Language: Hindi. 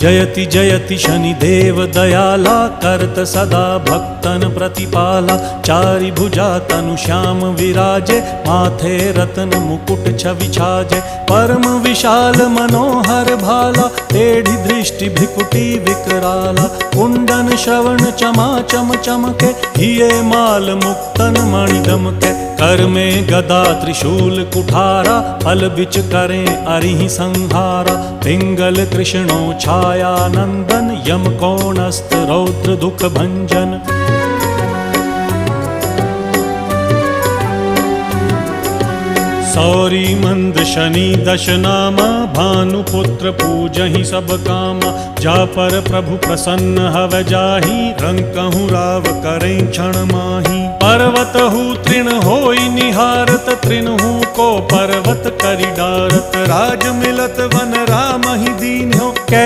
जयति जयति शनिदेव दयाला करत सदा भक्तन प्रतिपाला। चारि भुजा तनु श्याम विराजे माथे रत्न मुकुट छवि छाजे। परम विशाल मनोहर भाला टेढ़ी दृष्टि भ्रिकुटी विकराला। कुंडन श्रवण चमा चम चमके हिये माल मुक्तन मणि दमके। कर में गदा त्रिशूल कुठारा फल बिच करें अरिहि संहारा। पिंगल कृष्णो छाया नंदन यम कोणस्त रौद्र दुख भंजन। सौरी मंद शनि दश नामा भानुपुत्र पूजहि सब कामा। जा पर प्रभु प्रसन्न हव जाहि रंकहु राव करें क्षण माही। पर्वत हु तृण होई निहारत तृणहु को पर्वत करि डारत। राज मिलत वन राम ही दीन्हो